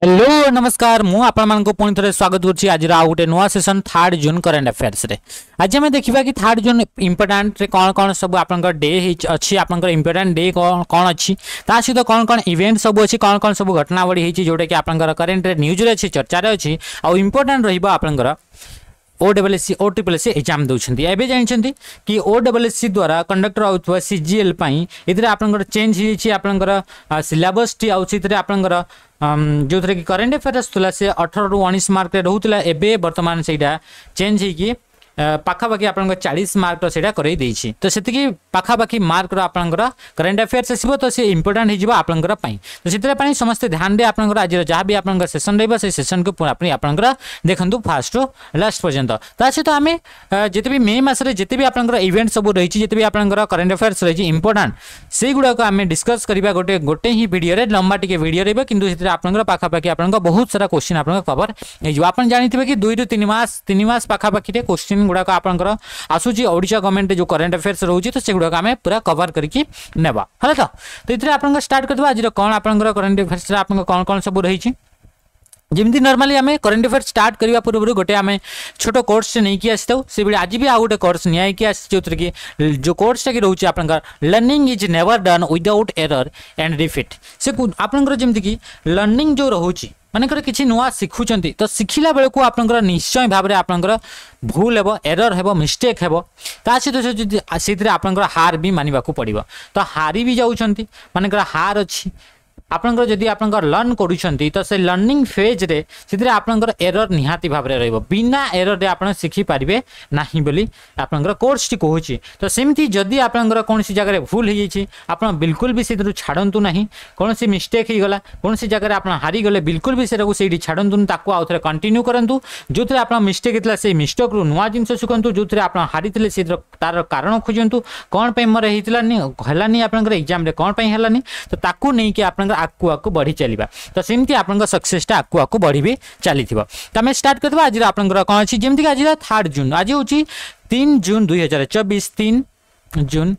Hello नमस्कार मु आपण को पुणी थे स्वागत करुच्ची आज गोटे नुआ सेशन 3 जून करेन्ट अफेयर्स रे। आज आम देखा कि 3 जून इंपोर्टाट कौन कौन सब आप डे अच्छी आप इंपोर्टाट डे कौन अच्छी सहित कौन कौन इवेंट सब अच्छी कौन कौन सब घटनावली होती जोटा कि आप करेन्ट न्यूज अच्छी चर्चा अच्छी आउ इंपोर्टाट रहा OSSC OSSC एग्जाम दौरान एवं जानते कि OSSC द्वारा कंडक्टर होता CGL ये आपंकर चेंज होकर सिलेबस टी आपर जो थे कि करेन्ट अफेयर्स था से 18 ରୁ 19 मार्क रोला एवं बर्तमान से चेंज हो पाखापाखि आप 40 मार्क से करई तो से पाखापाखि मार्क आपंकर करेन्ट अफेयर्स आसो तो सी इंपोर्टाट होकर तो से समस्त ध्यान दे आपंकर आज जहाँ भी आप सेसन रहा से सेसन को पूरा आपंकर देखूँ फास्ट लास्ट पर्यंत सहित आम जिते भी मे मसरे जिते भी आपंकर इवेंट सब रही जिते भी आपंकर करेन्ट अफेयर्स रही इंपोर्टाट से गुड़ाक आम डिस्कस करवा गोटे गोटे ही वीडियो लंबा टे वीडियो रहा कि आपंकर पाखापाखि आप बहुत सारा क्वेश्चन आप कवर हो जानते कि 2 ରୁ 3 मास पाखापाखि क्वेश्चन गुड़ाक आपंकर आसूची ओडिशा गवर्नमेंट जो करेन्ट अफेयर्स रोचे तो से गुड़ाक आम पूरा कवर करके नेबा है तो ये आप स्टार्ट करदे आज कौन आपंकर करेन्ट अफेयर्स आप कौन कौन सब रही जमी नॉर्मली आम करेन्ट अफेयर्स स्टार्ट करने पूर्व गोटे आम छोट कोर्स नहीं कि आसी से आज भी आउ गोटे कोर्स निया जो कि जो कोर्सटा कि रोचे आप learning is never done without error and repeat से आपंकर जमी कि लर्निंग जो रोचे मानकर किसी नुआ शिखुंट तो शिखला बेलू आपंकर निश्चय भाव में आपंकर भूल हेब एरर हेब मिस्टेक हेब सहित से आपंकर हार भी मानवा पड़ो तो हारी भी जाऊँच मानकर हार अच्छी आपंकर जदि आपंकर लर्न करूछंती तो से लर्निंग फेज रे सिधरे आपंकर एरर निहाती भाव रे रहइबो बिना एरर रे आपण सिखि पारिबे नाही बोली आपंकर कोर्स टी कहूची तो सेमती जदि आपंकर कोनसी जगह रे भूल हो जाइछि आपण बिल्कुल भी सिधरु छाडंतु नाही कोनसी मिस्टेक ही गला कोनसी जगह रे आपण हारी गले बिल्कुल भी सेराकु सेडी छाडंतु ताको आउथरे कंटिन्यू करंतु जोथरे आपण मिस्टेक हितला से मिस्टेक रु नुवा जिंस सुकंतु जोथरे आपण हारिथिले सिधर तार कारण खोजंतु कोन पे मरे हितलानी हलानी आपंकर एग्जाम रे कोन पे हलानी तो ताको नै कि आपंकर आकु आकु बढ़ी चलवा तो सेमती आप सक्सेसटा आकु आकु बढ़ी भी चली तो आम स्टार्ट करदे आज आपंकर कौन अच्छी जमीक आज 3 जून आज हूँ 3 जून 2024 3 जून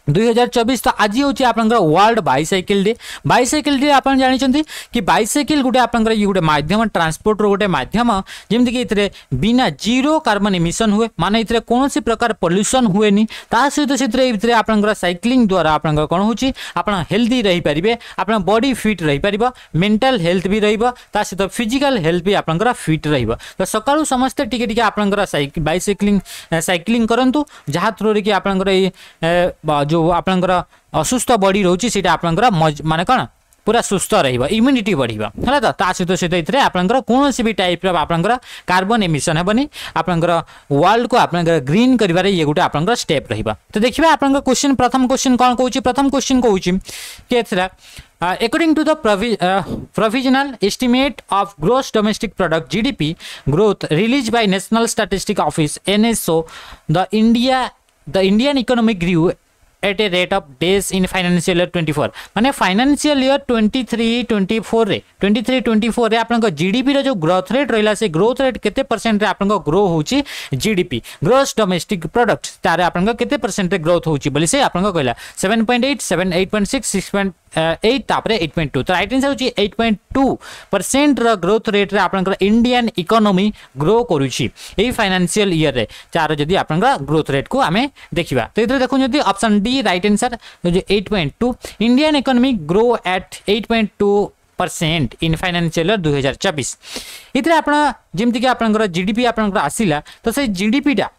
2024 तो आज हूँ आप वर्ल्ड बाइसाइकिल डे आप जानते कि बाइसाइकिल गोटे आप गोटे माध्यम ट्रांसपोर्ट गोटे माध्यम जमीक बिना जीरो कार्बन इमिशन हुए माने ये कौन प्रकार पॉल्यूशन हुए सहित से आप साइक्लिंग द्वारा आप कौन हो हेल्दी रही पारे आप बॉडी फिट रही पार मेंटल हेल्थ भी रहित फिजिकल हेल्थ भी आप फिट तो सकाळू समस्ते टिके आप साइक्लिंग करूँ जहाँ थ्रू कि आप जो आपंकर असुस्थ बॉडी रोची सीटा आपंकर माने कौन पूरा सुस्थ रहिबा इम्यूनिटी बढ़िबा हला तो सहित सहित इतरे आपंकर कोनोसी भी टाइप रो आपंकर कार्बन एमिशन हेबनी आपंकर वर्ल्ड को आपंकर ग्रीन करिवारे ये गुटे आपंकर स्टेप रहिबा तो देखिबा आपंकर क्वेश्चन प्रथम क्वेश्चन कोन कहूची प्रथम क्वेश्चन कहूची कि एथरा according to the provisional estimate of gross domestic product GDP growth released by National Statistics Office NSO the Indian economy grew at a rate of days in financial year 24 माने financial year 23-24 रे 23-24 रे आपन GDP रो जो growth rate रहला से growth rate केते percent रे आपन ग्रो होची जीडीपी ग्रोस डोमेस्टिक प्रोडक्ट तारे आपन केते परसेंट रे ग्रोथ होची बोली से आपन कहला 7.8 7 8.6 6.8 तापरे 8.2 तो राइट आंसर होची 8.2% रो ग्रोथ रेट रे आपन इंडियन इकोनॉमी ग्रो करूची एई फाइनेंशियल ईयर रे चार जदी आपन ग्रोथ रेट को हमें देखिबा तो इधर देखो जदी option D right answer 8.2 Indian economy grow at 8.2% in financial year 2024 इतरे आपण जेमति कि आपन जीडीपी आपन आसीला तो से जीडीपी टा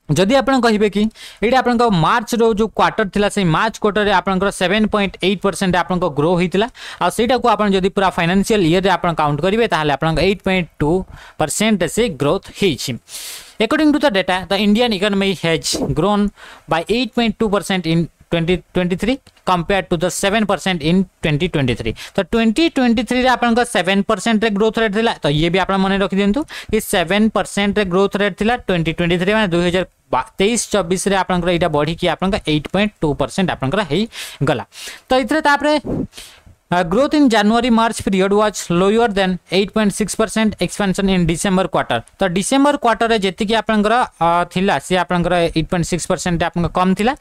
जदि आपन कहिबे कि एटा आपन मार्च रो जो क्वार्टर थिला से मार्च क्वार्टर रे आपन 7.8% आपन ग्रो होइतिला आ सेटा को आपन जदि पूरा फाइनेंशियल ईयर रे आपन काउंट करिवे ताहाले आपन 8.2% से growth हेछि According to the data, the Indian economy has grown by 8.2% in 2023 compared to the 7% in 2023. तो 2023 रे आपन 7% रे ग्रोथ रेट थिला तो ये भी आपन मन रखि देंतु कि 7% रे ग्रोथ रेट थिला 2023 माने 2023-24 रे आपन एटा बढ़ी कि आपन 8.2% आपन हेई गला तो इतरे तापरे growth in January March period was lower than 8.6% expansion in December quarter तो December quarter रे जेति कि आपनकर थिला से आपनकर 8.6% आपनकर कम थिला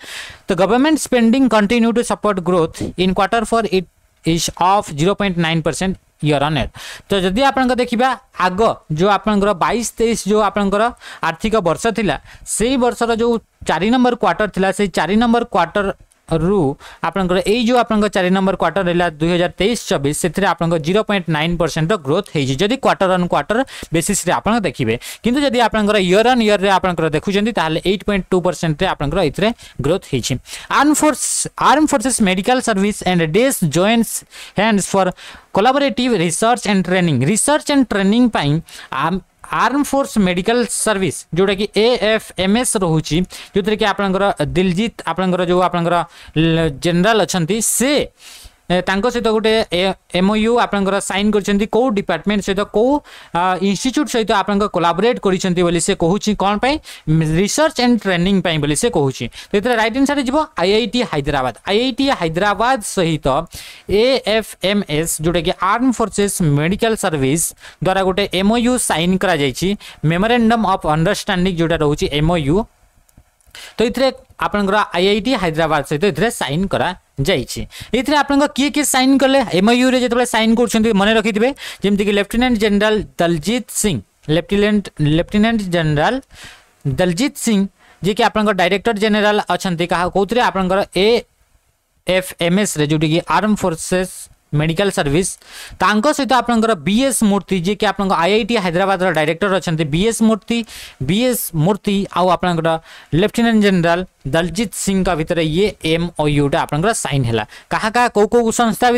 तो government spending continue to support growth in quarter 4 it is of 0.9% year on year. तो जदि आपण देखिबा आग जो आपनकर 22-23 जो आपनकर आर्थिक वर्ष थिला सेही वर्षर जो 4 नंबर क्वार्टर थिला से 4 नंबर क्वार्टर रु आपनकर एई जो आपनकर 4 नंबर क्वार्टर रहला 2023-24 सेथिरे आपनकर 0.9% ग्रोथ हेजी जदि क्वार्टर ऑन क्वार्टर बेसिस रे आपण देखिबे। किंतु जदि आपनकर ईयर ऑन ईयर रे आपनकर देखुचंती ताले 8.2% रे आपनकर इतरे ग्रोथ हेजी। Armed Forces Medical Service and days joints hands for collaborative research and training पाई आर्म फोर्स मेडिकल सर्विस जोटा कि AFMS रोची जो कि आपनकर दिलजीत आपनकर जो आपनकर जनरल अछंती से तांको सहित गोटे MOU आपनकर साइन करछंती को डिपार्टमेंट सहित को इंस्टीट्यूट सहित आपनकर कोलैबोरेट करिसंती बोली से कहूची कोन पई रिसर्च एंड ट्रेनिंग पई बोली से कहूची। तो इतरे राइट आंसर जिवो IIT हैदराबाद सहित AFMS जोटा कि आर्म फोर्सेस मेडिकल सर्विस द्वारा गोटे MOU साइन करा जायछि मेमोरेंडम ऑफ अंडरस्टैंडिंग जोटा रहउची MOU। तो इतरे आपनकर IIT हैदराबाद सहित इतरे साइन करा जाइछि। इतरे आपनका किए साइन करले MOU रे जेतबे साइन करछन्ती मने रखिथिबे जेमति कि lieutenant general Daljit Singh lieutenant general Daljit Singh जे कि आपनका डायरेक्टर जनरल अछन्ती कहा कोतरे आपनकर AFMS रे जोटी कि आर्म फोर्सेस मेडिकल सर्विस तांको सहित आपनकर BS मूर्ति जे कि आपनका IIT हैदराबाद रो डायरेक्टर अछन्ती BS मूर्ति आउ आपनकर लेफ्टिनेंट जनरल दलजीत सिंह का भीतर ये MOU टा आपनकर साइन हैला कहा को संस्था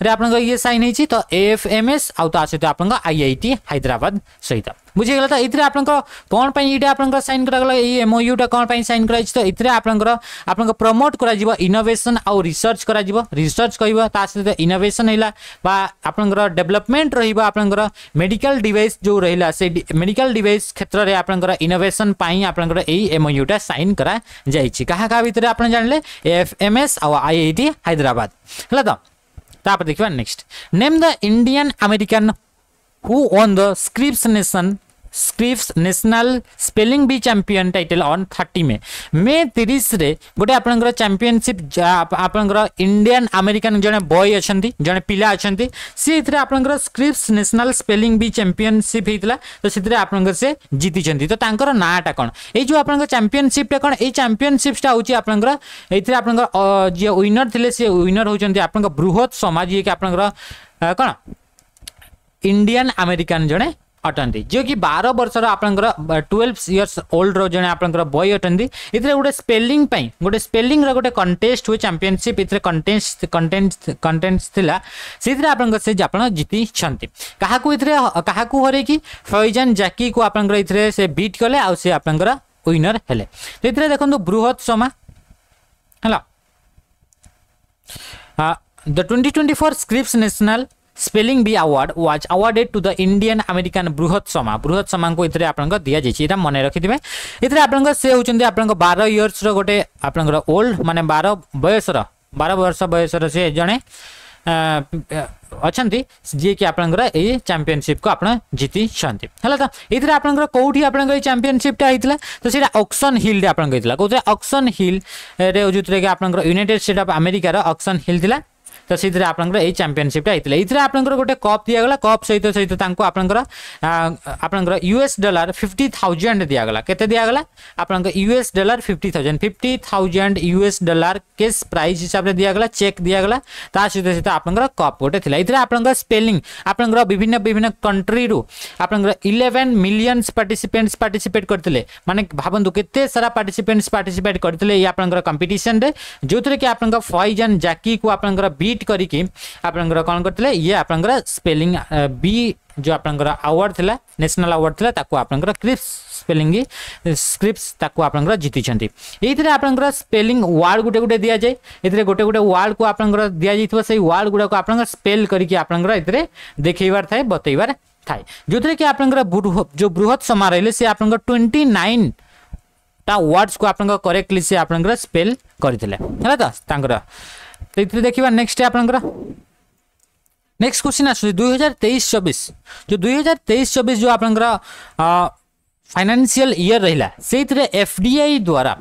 रे आपनकर ये साइन हेछि तो AFMS आउ ता सहित आपनकर IIT हैदराबाद सहित बुझे गला। तो इतरे आपनकर कोन पई इटा आपनकर साइन करा गला ए MOU टा कोन पई साइन करा तो इतरे आपनकर प्रमोट करा जिवो इनोवेशन आउ रिसर्च करा जिवो रिसर्च कहिबो ता सहित इनोवेशन हैला बा आपनकर डेवलपमेंट रहिबो आपनकर मेडिकल डिवाइस जो रहिला से मेडिकल डिवाइस क्षेत्र रे आपनकर इनोवेशन पई आपनकर ए MOU टा साइन करा जाइछि कहा भीतर आपन जानले AFMS और IIT हैदराबाद हला। तो तापर देखिबा next name the Indian American who won the Scripps National Spelling Bee champion title on 30 May 30 रे गोटे आपनकर चैंपियनशिप आपनकर इंडियन अमेरिकन जने बॉय अछंती जने पिला अछंती से इतरे आपनकर Scripps National Spelling Bee championship हेतला तो सितरे आपनकर से जीति छंती। तो तांकर नाटा कोन ए जो आपनकर चैंपियनशिप टा कोन ए चैंपियनशिप टा होची आपनकर एथरे आपनकर जे विनर थिले से विनर होचंती आपनकर बृहत समाज ये कि आपनकर कोन इंडियन अमेरिकन जने अटंती जो कि 12 वर्ष आपनकर 12 इयर्स ओल्ड रो जने आपनकर बॉय अटंती इतरे गोटे स्पेलिंग पई गोटे स्पेलिंग रो गोटे कंटेस्ट हुए चैंपियनशिप इतरे कंटेंट्स थिला सितरे आपनकर से आपण जीति छंती काहाकू इतरे काहाकू हरे कि फैजान जाकी को आपनकर इतरे से बीट कले आ से आपनकर विनर हेले। तो इतरे देखंतु बृहत समा हला the 2024 Scripps National Spelling Bee award was awarded to the Indian American Bruhat Soma को इतरे आपनका दिया जाइछि एटा मने रखिथिबे। इतरे आपनका से होचंदी आपनका 12 इयर्स रो गोटे आपनका ओल्ड माने 12 वर्ष बयसर से जने अछंती जे कि आपनकर ए चैंपियनशिप को आपण जीति छंती हला। तो इतरे आपनकर कोठी आपनकर ए चैंपियनशिप टा हितला तो सेटा ऑक्सन हिल रे आपनकर हितला कोथे ऑक्सन हिल रे जुतरे कि आपनकर यूनाइटेड स्टेट ऑफ अमेरिका रो ऑक्सन हिल थिला। तो सीधे आपनकर ए चैंपियनशिप टा हितले इतरे आपनकर गोटे कप दिया गला कप सहित तांको आपनकर $50,000 दिया गला केते दिया गला आपनकर $50,000 केस प्राइस हिसाब रे दिया गला चेक दिया गला ता सहित आपनकर कप गोटे थिला। इतरे आपनकर स्पेलिंग आपनकर विभिन्न कंट्री रु आपनकर 11 मिलियंस पार्टिसिपेंट्स पार्टिसिपेट करथिले माने भाबंतु केते सारा पार्टिसिपेंट्स पार्टिसिपेट करथिले ये आपनकर कंपटीशन रे जोतरे कि आपनकर फॉइजन जाकी को आपनकर बीट करिकि आपनकर कोन करथिले ये आपनकर स्पेलिंग बी जो आपनकर अवार्ड थिला नेशनल अवार्ड थिला ताको आपनकर स्क्रिप्स ताको आपनकर जीति छंती। एथिरे आपनकर स्पेलिंग वर्ड गुटे दिया जाय एथिरे गुटे वर्ड को आपनकर दिया जाइथबो सेही वर्ड गुडा को आपनकर स्पेल करिकि आपनकर एथिरे देखैबार थाए बतैबार थाए जोथरे कि आपनकर जो बृहत समा रहले से आपनकर 29 ता वर्ड्स को आपनकर करेक्टली से आपनकर स्पेल करथिले हला। तो तांकर तो इतने देखिबा नेक्स्ट आपनकर नेक्स्ट क्वेश्चन आसु 2023-24 जो 2023-24 जो आपनकर फाइनेंशियल ईयर रहिला सेइतरे FDI द्वारा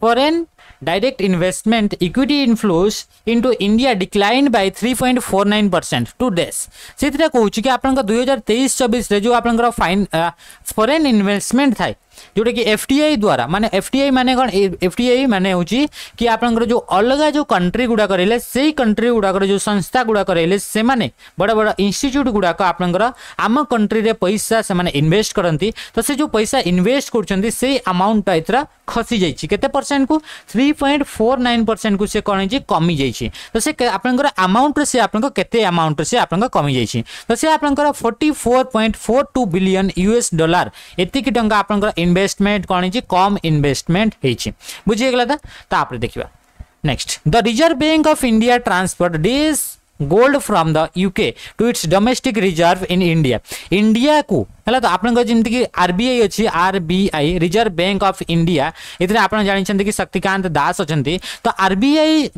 foreign direct investment equity inflows into India decline by 3.49% to डेस से कहूँ कि आप 2023-24 जो आप फॉरेन इन्वेस्टमेंट थाए जोटा कि एफटीआई द्वारा माने एफटीआई माने कौन एफटीआई माने होची कि आपनकर जो अलग जो कंट्री गुडा करले सेही कंट्री गुडा जो संस्था गुडा करले से माने बड़ा बड़ा इंस्टीट्यूट गुडा आपनकर आम कंट्री रे पैसा से माने इन्वेस्ट करंती तो से जो पैसा इन्वेस्ट करछंती से अमाउंट इतरा खसी जाइछि केते परसेंट को 3.49% को से कोन जे कमी जाइछि तो से आपनकर अमाउंट से आपनकर केते अमाउंट से आपनकर कमी जाइछि तो से आपनकर 44.42 बिलियन यूएस डॉलर एति की टंका आपनकर इन्वेस्टमेंट कौन कम इन्वेस्टमेंट बुझी गला तापर देखिबा next the Reserve Bank of India transferred this gold from the UK to its domestic reserve in India India को है तो आपन जमती कि आरबीआई अच्छी RBI Reserve Bank of India इतने आप जानी कि शक्तिकांत दास अच्छा तो आरबीआई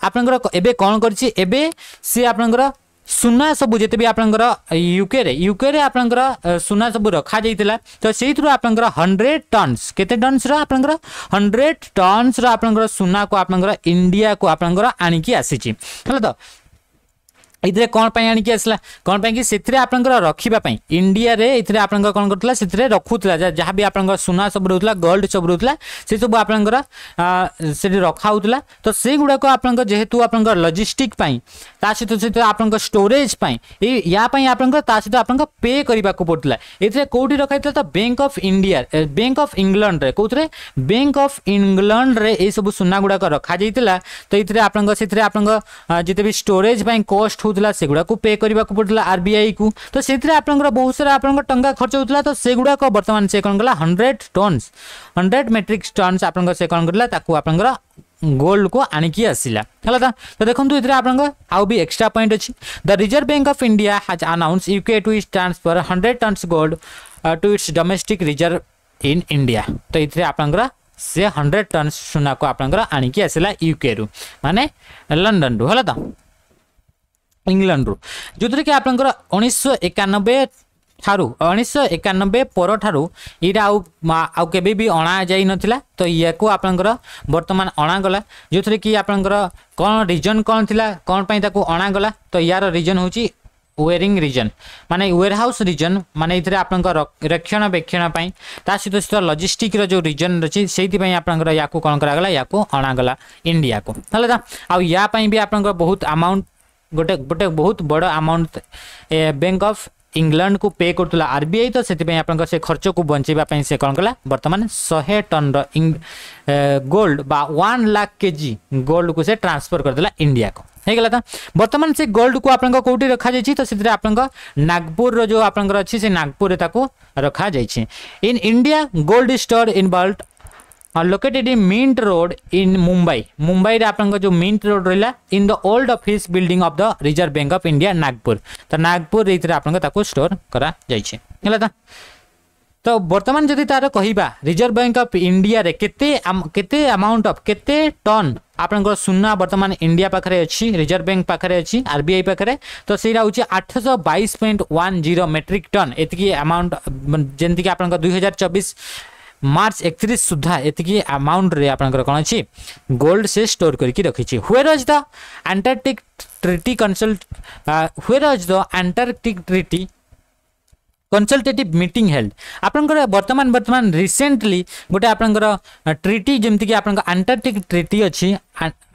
आपनकर एबे कौन करछि एबे से आपनकर सुना सबू जिते भी आपनकर यूके रे आपनकर सुना सबू रखा जाइतिला तो सेइथरो आपनकर 100 टन्स केते टन्स रो आपनकर 100 टन्स रो आपनकर सुना को आपनकर इंडिया को आपनकर आनी की आसीची हला तो इधरे कौन पाई आनी की आसला कौन पाई कि सेथरे आपनकर रखिबा पाई इंडिया रे इथरे आपनकर कौन करतला सेथरे रखुतला जहाँ भी आपनकर सुना सब रहउतला गोल्ड सब रहउतला से सब आपनकर सेठी रखा होतला तो से गुडा को आपनकर जेहेतु आपनकर लॉजिस्टिक पाई ता सहित आपनकर स्टोरेज पाई या पाई आपनकर ता सहित आपनकर पे करबा को पड़तला इथरे कोठी रखाइतला तो bank of India bank of England रे कोथरे बैंक ऑफ इंग्लैंड रे ए सब सुना गुडा को रखा जाइतला तो इथरे आपनकर सेथरे आपनकर जिते भी स्टोरेज पाई कॉस्ट होतला सेगुडा को पे करबा को पड़तला आरबीआई को तो सेथरे आपनकर बहुत सारा आपनकर टंका खर्च होतला तो सेगुडा को वर्तमान से कोन गला 100 मेट्रिक टन्स आपनकर से कोन करला ताकू आपनकर गोल्ड को आनिकी आसिला हला तो देखंतु इतरे आपनकर आउ भी एक्स्ट्रा पॉइंट अछि the Reserve Bank of India has announce UK to transfer 100 tons gold to its domestic reserve in India तो इतरे आपनकर से 100 टन्स सोना को आपनकर आनिकी आसिला यूके रु माने लंडन रु हला तो इंग्लैंड रु जोथरे कि आपनकर 1991 ठारू 1991 पर ठारू इरा आउ केबे भी अणा जाई नथिला तो या को आपनकर वर्तमान अणा गला जोथरे कि आपनकर कोन रीजन कोन थिला कोन पई ताको अणा गला तो यार रीजन होची वेयरिंग रीजन माने वेयर हाउस रीजन माने इथरे आपनकर रक्षणाबेक्षण पई ता सहित लॉजिस्टिक रो जो रीजन रची सेति पई आपनकर या को कोन करा गला या को अणा गला इंडिया को हला आ या पई भी आपनकर बहुत अमाउंट गोटे गोटे बहुत बड़ अमाउंट बैंक ऑफ इंग्लैंड को पे करतला आरबीआई तो सेति पई आपनकर से खर्च को बंचेबा पई से कोन कला वर्तमान 100 टन रो गोल्ड बा 1 लाख केजी गोल्ड को से ट्रांसफर करतला इंडिया को हे गला था वर्तमान से गोल्ड को आपनकर कोठी रखा जाई छी तो सेति आपनकर नागपुर रो जो आपनकर अछि से नागपुर रे ताको रखा जाई छी in India gold store in vault located in mint road in Mumbai रे आपनका जो मिंट रोड रहला in the old office building of the Reserve Bank of India Nagpur तो नागपुर रे इतरे आपनका ताको स्टोर करा जाई छै हला तो वर्तमान जदि तार कहिबा रिजर्व बैंक ऑफ इंडिया रे केते अमाउंट ऑफ केते टन आपनकर सुना वर्तमान इंडिया पाखरे अछि रिजर्व बैंक पाखरे अछि आरबीआई पाखरे तो सेरा होछि 822.10 मेट्रिक टन एतकी अमाउंट जेंति कि आपनका 2024 मार्च 31 सुधा एतकी अमाउंट रे आपनकर कोन अछि गोल्ड से स्टोर करके रखि छी where is the Antarctic Treaty consult where is the Antarctic Treaty Consultative Meeting held आपनकर वर्तमान रिसेंटली गोटे आपनकर ट्रीटी जेमति कि आपनकर अंटार्कटिक ट्रीटी अछि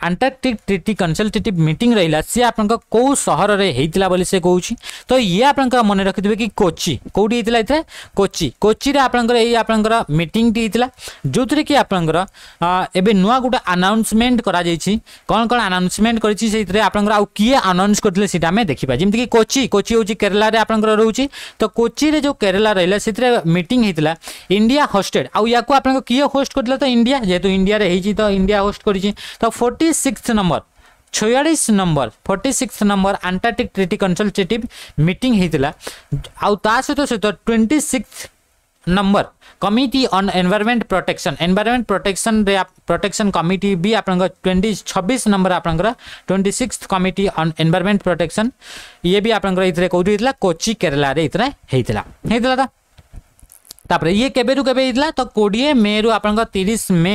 अंटार्कटिक ट्रीटी कंसल्टेटिव मीटिंग रहिला से आपनकर को शहर रे हेतिला बोली से कहूची तो ये आपनकर मन रखिदिबे कि कोची कोडी हेतिला इथे कोची रे आपनकर एई आपनकर मीटिंग टी हेतिला जोतरे कि आपनकर एबे नुवा गुटा अनाउंसमेंट करा जाईची कोन कोन अनाउंसमेंट करिची सेइतरे आपनकर आ किए अनाउंस करथिले सेटा में देखिबा जेमति कि कोची होची केरला रे आपनकर रहूची तो कोची रे जो केरला रहला सेतरे मीटिंग हेतिला इंडिया होस्टेड आ या को आपनकर किए होस्ट करथिला तो इंडिया जेतु इंडिया रे हेची तो इंडिया होस्ट करिची तो 46 number 46 number Antarctic Treaty Consultative Meeting हेतिला आ ता सहित 26 number committee on environment protection रे प्रोटेक्शन कमिटी भी आपनका 26 नंबर आपनका 26th committee on environment protection ये भी आपनका इतरे कोठी हेतिला कोची केरला रे इतरे हेतिला तापर ये केबे रु केबे हितला तो 20 मे रु आपन 30 मे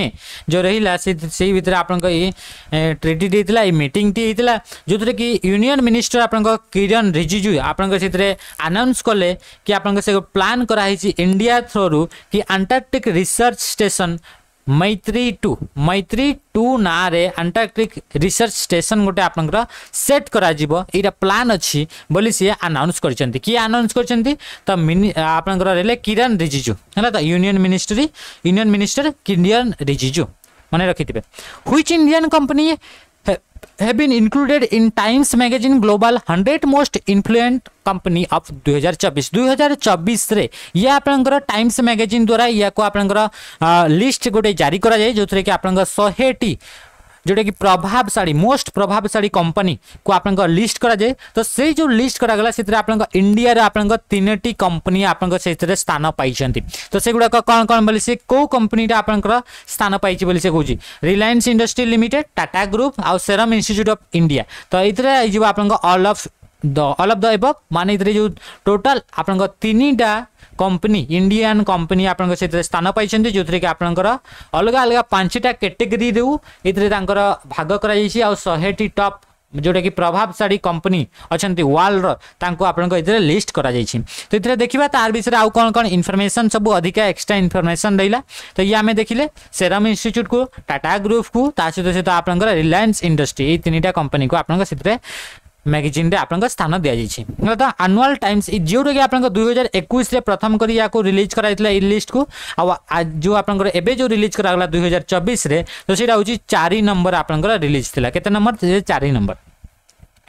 जो रहिला से भीतर आपन ये ट्रीटी हितला ये मीटिंग टी हितला जोथरे कि यूनियन मिनिस्टर आपन किरण रिजिजू आपन से अनाउंस कले कि आपन से प्लान करा हिची इंडिया थ्रू रु कि अंटार्कटिक रिसर्च स्टेशन मैत्री 2 ना रे अंटार्कटिक रिसर्च स्टेशन गोटे आपनकर सेट करा जिवो एटा प्लान अछि बोली से अनाउंस करचंती कि अनाउंस करचंती तो आपनकर रेले किरण रिजिजू हला तो यूनियन मिनिस्टर किरण रिजिजू माने रखिथिबे which Indian company have been included in Times Magazine Global 100 most influent company of 2024 रे ये आपनकर टाइम्स मैगजीन द्वारा या को आपनकर लिस्ट गोटे जारी करा जाय जोथरे कि आपनकर 100 टी जोटा कि प्रभावशाली मोस्ट प्रभावशाली कंपनी को आपन लिस्ट करा जाए तो से जो लिस्ट करा गला से आपन इंडिया रे आपन 3टी कंपनी आपन से स्थान पाई तो से गुडा कौन कौन बोली से को कंपनी आपन स्थान पाई बोली से कहूँ Reliance industry limited Tata group आउ सेरम इंस्टीट्यूट ऑफ इंडिया तो ये आपन ऑल ऑफ द एबव माने इतरे जो टोटल आपन 3टा कंपनी इंडियन कंपनी आपन से स्थान पाई जो कि आपनकर अलग अलग 5टा कैटेगरी रू इतरे भाग करा जायछि आ 100टी टॉप जोटा कि प्रभावशाली कंपनी अच्छा वर्ल्ड आपन लिस्ट करा जायछि तो इतरे देखिबा तार विषय आउ कौन कौन इनफॉरमेशन सब अधिक एक्स्ट्रा इनफॉरमेशन रहिला तो ये आमे देखिले सेरम इंस्टीट्यूट को टाटा ग्रुप को ता सहित आपन रिलायंस इंडस्ट्री ये 3टा कंपनी को आपन से मैगजीन रे आपन स्थान दिया जायछि तो एनुअल टाइम्स जोटा कि आपन 2021 रे प्रथम करी या को रिलीज कराइतला ई लिस्ट को आ जो आपन एबे जो रिलीज करा गला 2024 रे तो सेटा होची 4 नंबर आपन रिलीज थिला केते नंबर 4 नंबर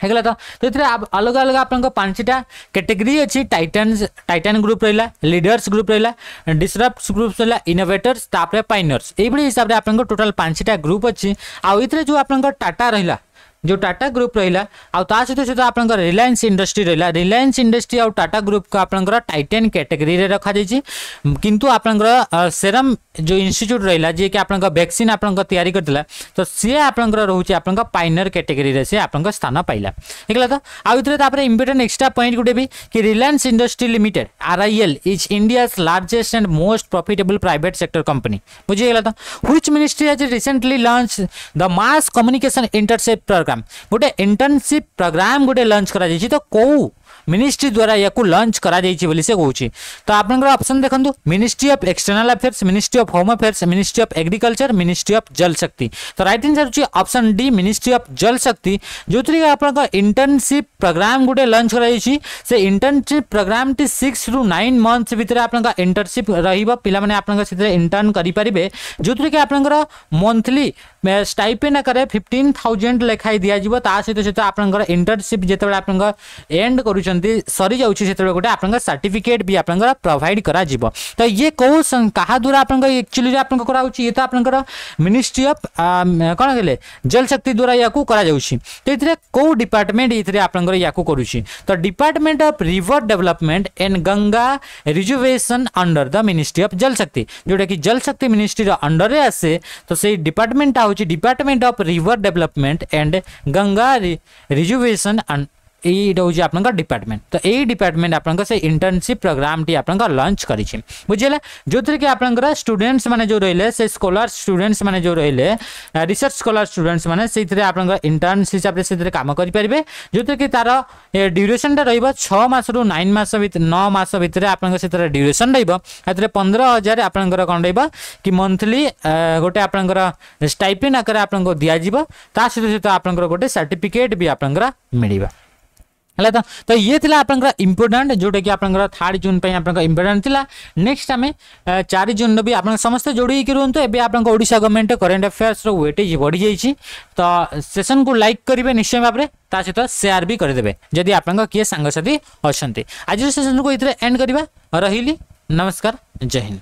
हेगला तो इतरे अलग अलग आपन 5टा कैटेगरी अछि टाइटन ग्रुप रहिला लीडर्स ग्रुप रहिला डिसरप्ट्स ग्रुप रहिला इनोवेटर्स तापरे पाइनर्स एई बडी हिसाब रे आपन टोटल 5टा ग्रुप अछि आ इतरे जो आपन टाटा रहिला जो टाटा ग्रुप रहिला आ ता सहित आपन रिलायंस इंडस्ट्री रहिला रिलायंस इंडस्ट्री और टाटा ग्रुप का आपन टाइटन कैटेगरी रे रखा जायछि किंतु आपन सेरम जो इंस्टीट्यूट रहिला जे कि आपन वैक्सीन आपन तैयारी करथिला तो से आपन रहउछि आपन पाइनर कैटेगरी रे से आपन स्थान पाइला एकला तो आ इतरे तापर इंपोर्टेंट एक्स्ट्रा पॉइंट गुटे भी कि Reliance industry limited RIL is India's largest and most profitable private sector company बुझिगला तो which ministry has recently launch the mass communication internship programme गोटे इंटर्नशिप प्रोग्राम गोटे लॉन्च करा जायछि तो को मिनिस्ट्री द्वारा या को लॉन्च करा जायछि बोली से कहूछि तो आपन ऑप्शन देखंतु ministry of external affairs ministry of home affairs ministry of agriculture ministry of Jal Shakti तो राइट आंसर होछि option D ministry of Jal Shakti जोथि आपन इंटर्नशिप प्रोग्राम गोटे लॉन्च करा जायछि से इंटर्नशिप प्रोग्राम टी 6 to 9 मंथ्स भीतर आपन इंटर्नशिप रहिबो पिला माने आपन से इंटर्न करि परिबे जोथि आपन मंथली स्टाइपेंड आकार 15,000 लेखाई दिया जिवो ता सहित आपन इंटर्नशिप जेतेबे आपन एंड करूछन सरी जाउछि सेतेबे गोटे आपन सर्टिफिकेट भी आपन प्रोवाइड करा जिवो तो ये को कहा द्वारा आपन एक्चुअली आपन करा होछि ये तो आपन मिनिस्ट्री ऑफ कोन कहले जल शक्ति द्वारा याकू करा जाउछि तो इतरे को डिपार्टमेंट इतरे आपन याकू करूछि तो department of river development and Ganga rejuvenation under the ministry of Jal Shakti जोटा कि जल शक्ति मिनिस्ट्री रो अंडर रे आसे तो से डिपार्टमेंट होछि department of river development and Ganga rejuvenation एटा होछि आपनका डिपार्टमेंट तो एई डिपार्टमेंट आपनका से इंटर्नशिप प्रोग्राम टी आपनका लॉन्च करिछि बुझिले जोथि कि आपनका स्टूडेंट्स माने जो रहिले से स्कॉलर स्टूडेंट्स माने जो रहिले रिसर्च स्कॉलर स्टूडेंट्स माने सेइतरे आपनका इंटर्नशिप हिसाब रे सेइतरे काम करि परिबे जोथि कि तार ड्यूरेशन टा रहइबो 6 मास रु 9 मास भीतर 9 मास भीतर आपनका सेइतरे ड्यूरेशन रहइबो एतरे 15,000 आपनका कोन रहइबो कि मंथली गोटे आपनका स्टाइपेंड आकार आपनको दिया जिवो ता सहित आपनका गोटे सर्टिफिकेट भी आपनका मिलिबा हला तो ये थिला आपनका इंपोर्टेंट जोटा कि आपनका 3 जून पे आपनका इंपोर्टेंट थिला नेक्स्ट हमें 4 जून भी आपन समस्त जोड़ी के रहंतो एबे आपनका ओडिशा गवर्नमेंट करंट अफेयर्स रो वेटेज बढ़ी जाईछि तो सेशन को लाइक करिवे निश्चय भाबरे ता सहित शेयर भी कर देबे जदी आपनका किए संग साथी अछंती आज सेशन को इतरे एंड करिवा रहिली नमस्कार जय हिंद।